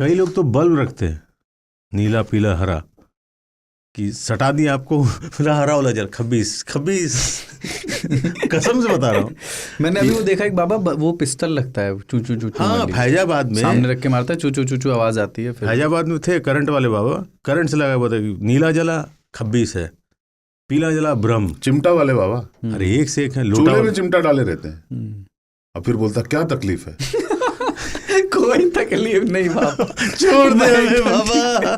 कई लोग तो बल्ब रखते हैं नीला पीला हरा कि सटा दिया आपको हरा वाला जल खब्बीस खब्बीस कसम से बता रहा हूँ। मैंने अभी वो देखा एक बाबा वो पिस्टल लगता है चू चू चू चू हाँ वाली, फैजाबाद में सामने रख के मारता है चू चू चू चू आवाज आती है। फिर फैजाबाद में थे करंट वाले बाबा, करंट से लगा बोलते नीला जला खब्बीस है, पीला जला ब्रह्म। चिमटा वाले बाबा, अरे एक से एक है। चूल्हे में चिमटा डाले रहते हैं और फिर बोलता क्या तकलीफ है। कोई तकलीफ नहीं बाबा, छोड़ दे हमें बाबा।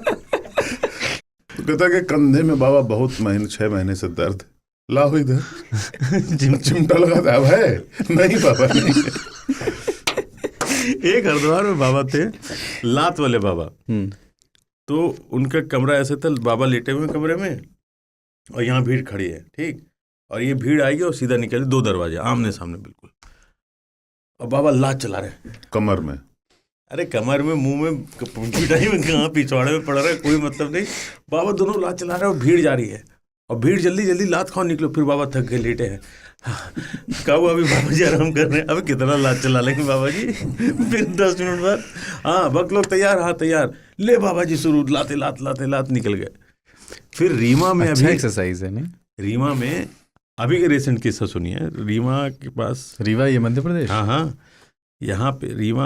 तो कहता कि कंधे में बाबा बहुत महीने 6 महीने से दर्द है, लाओ इधर चिमटा लगाता है। भाई नहीं बाबा नहीं। एक हरिद्वार में बाबा थे, लात वाले बाबा। तो उनका कमरा ऐसे था, बाबा लेटे हुए कमरे में और यहाँ भीड़ खड़ी है, ठीक, और ये भीड़ आएगी और सीधा निकले 2 दरवाजे आमने सामने बिल्कुल, और बाबा लात चला रहे हैं कमर में। अरे कमर में, मुंह में, पिटाई में, कहाँ पिछवाड़े में पड़ रहा है, कोई मतलब नहीं। बाबा दोनों लात चला रहे हैं और भीड़ जा रही है, और भीड़ जल्दी जल्दी लात खाओ निकलो। फिर बाबा थक गए, लेटे हैं। कहा हुआ अभी बाबा जी आराम कर रहे हैं, अभी कितना लात चला लेंगे बाबा जी। फिर 10 मिनट बाद हाँ भक्त लोग तैयार, हाँ तैयार, ले बाबा जी शुरू, लाते लात लाते लात निकल गए। फिर रीमा में अच्छा अभी एक्सरसाइज है नहीं, रीमा में अभी के रिसेंट किस्सा सुनिए। रीमा के पास, रीवा ये मध्य प्रदेश, हाँ हाँ, यहाँ पे रीमा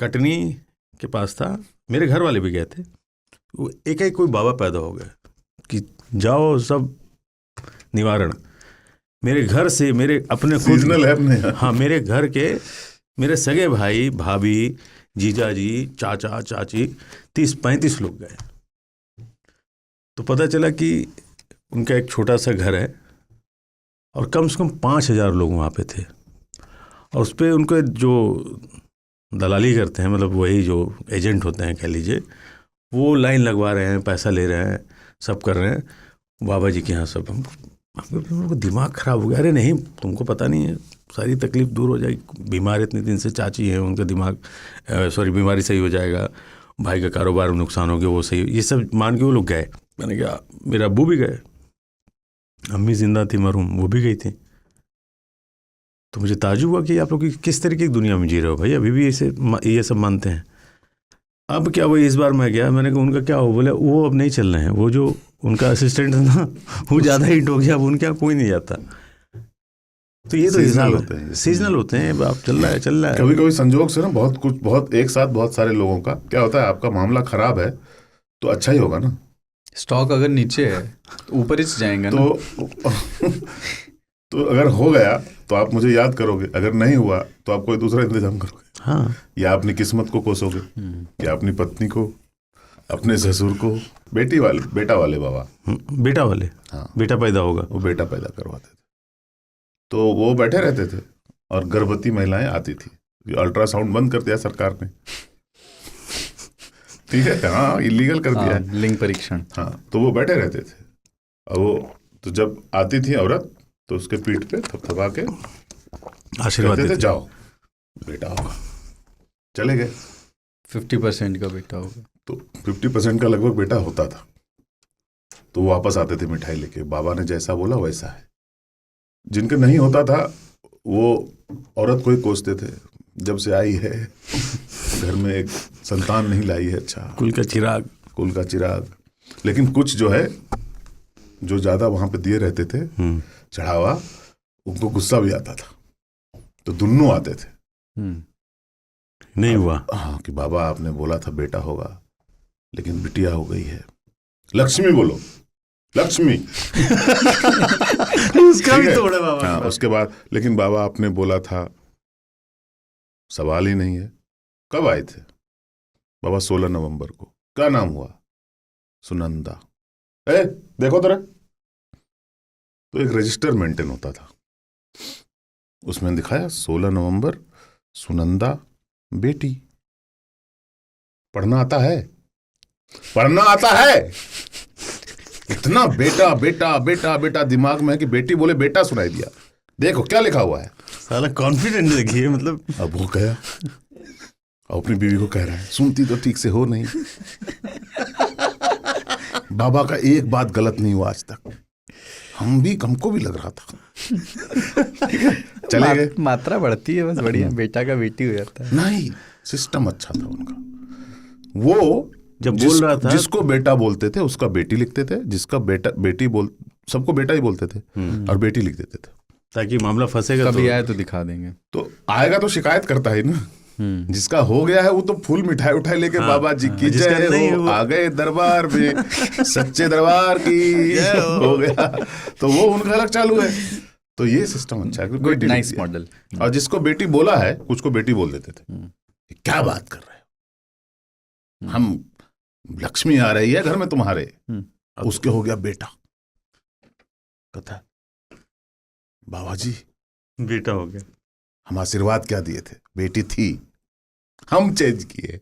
कटनी के पास था। मेरे घर वाले भी गए थे। वो एक कोई बाबा पैदा हो गया कि जाओ सब निवारण। मेरे घर से, मेरे अपने सीजनल है अपने, हाँ मेरे घर के, मेरे सगे भाई भाभी जीजा जी चाचा चाची 30-35 लोग गए। तो पता चला कि उनका एक छोटा सा घर है और कम से कम 5,000 लोग वहाँ पे थे, और उस पर उनको जो दलाली करते हैं, मतलब वही जो एजेंट होते हैं कह लीजिए, वो लाइन लगवा रहे हैं, पैसा ले रहे हैं, सब कर रहे हैं बाबा जी के यहाँ। सब हमको दिमाग ख़राब हो गया। अरे नहीं, तुमको पता नहीं है, सारी तकलीफ़ दूर हो जाएगी। बीमार इतने दिन से चाची हैं, उनका दिमाग बीमारी सही हो जाएगा, भाई का कारोबार में नुकसान हो गया वो सही, ये सब मान के वो लोग गए। मैंने कहा मेरे अब्बू भी गए, अम्मी जिंदा थी मरहूम, वो भी गई थी। तो मुझे ताज्जुब हुआ कि आप लोग किस तरीके की दुनिया में जी रहे हो भाई, अभी भी ये सब मानते हैं। अब क्या हुआ, इस बार मैं गया, मैंने कहा उनका क्या हो, बोले वो अब नहीं चल रहे हैं, वो जो उनका असिस्टेंट था ना वो ज़्यादा हिट हो गया, अब उनके यहाँ कोई नहीं जाता। तो ये तो हिसाब है, सीजनल होते हैं, अब चल रहा है। कभी कभी संजोग से ना बहुत एक साथ बहुत सारे लोगों का क्या होता है, आपका मामला खराब है तो अच्छा ही होगा ना। स्टॉक अगर नीचे है तो ऊपर ही जाएंगे ना। तो अगर हो गया तो आप मुझे याद करोगे, अगर नहीं हुआ तो आप कोई दूसरा इंतजाम करोगे। हाँ, या अपनी किस्मत को कोसोगे, या अपनी पत्नी को, अपने ससुर को, बेटा वाले बाबा, बेटा वाले, हाँ बेटा पैदा होगा, वो बेटा पैदा करवाते थे। तो वो बैठे रहते थे और गर्भवती महिलाएं आती थी। अल्ट्रासाउंड बंद कर दिया सरकार ने, ठीक है, हाँ इलीगल कर दिया है लिंग परीक्षण। हाँ, तो वो बैठे रहते थे और वो तो जब आती थी औरत तो उसके पीठ पे थपथपा के आशीर्वाद देते थे, जाओ बेटा होगा। चले गए, 50% का बेटा होगा। तो 50% का लगभग बेटा होता था। तो वो वापस आते थे मिठाई लेके, बाबा ने जैसा बोला वैसा है। जिनका नहीं होता था वो औरत को ही कोसते थे, जब से आई है घर में एक संतान नहीं लाई है, अच्छा कुल का चिराग। लेकिन कुछ जो है, जो ज्यादा वहां पे दिए रहते थे चढ़ावा, उनको गुस्सा भी आता था, तो दोनों आते थे। नहीं हुआ, हाँ, कि बाबा आपने बोला था बेटा होगा लेकिन बिटिया हो गई है। लक्ष्मी बोलो, लक्ष्मी। उसका भी तोड़ा बाबा। हाँ, उसके बाद लेकिन बाबा आपने बोला था, सवाल ही नहीं है। कब आए थे बाबा? 16 नवंबर को। क्या नाम हुआ? सुनंदा। देखो तेरा, तो एक रजिस्टर मेंटेन होता था, उसमें दिखाया 16 नवंबर सुनंदा बेटी। पढ़ना आता है, पढ़ना आता है। इतना बेटा बेटा बेटा बेटा दिमाग में है कि बेटी बोले बेटा सुनाई दिया, देखो क्या लिखा हुआ है। साला कॉन्फिडेंट देखिए, मतलब अब वो गया और अपनी बीवी को कह रहा है, सुनती तो ठीक से हो नहीं। बाबा का एक बात गलत नहीं हुआ आज तक, हमको भी लग रहा था। चले गए, मात्रा बढ़ती है बस, बढ़िया बेटा का बेटी हो जाता है। नहीं, सिस्टम अच्छा था उनका। वो जब बोल रहा था जिसको बेटा बोलते थे उसका बेटी लिखते थे, जिसका बेटा बेटी बोल सबको बेटा ही बोलते थे और बेटी लिख देते थे, ताकि मामला फंसेगा कभी तो आए तो दिखा देंगे। तो आएगा तो शिकायत करता है ना। जिसका हो गया है वो तो फूल मिठाई उठाई लेके बाबा जी की जिसका जय नहीं हो, हुआ। आ गए दरबार में, सच्चे दरबार की हो गया, तो वो उनका अलग चालू है। तो ये सिस्टम अच्छा है, गुड, नाइस मॉडल। और जिसको बेटी बोला है कुछ को बेटी बोल देते थे। क्या बात कर रहे हो, हम लक्ष्मी आ रही है घर में तुम्हारे, उसके हो गया बेटा। कथा बाबा जी बेटा हो गया। हम आशीर्वाद क्या दिए थे, बेटी थी, हम चेंज किए।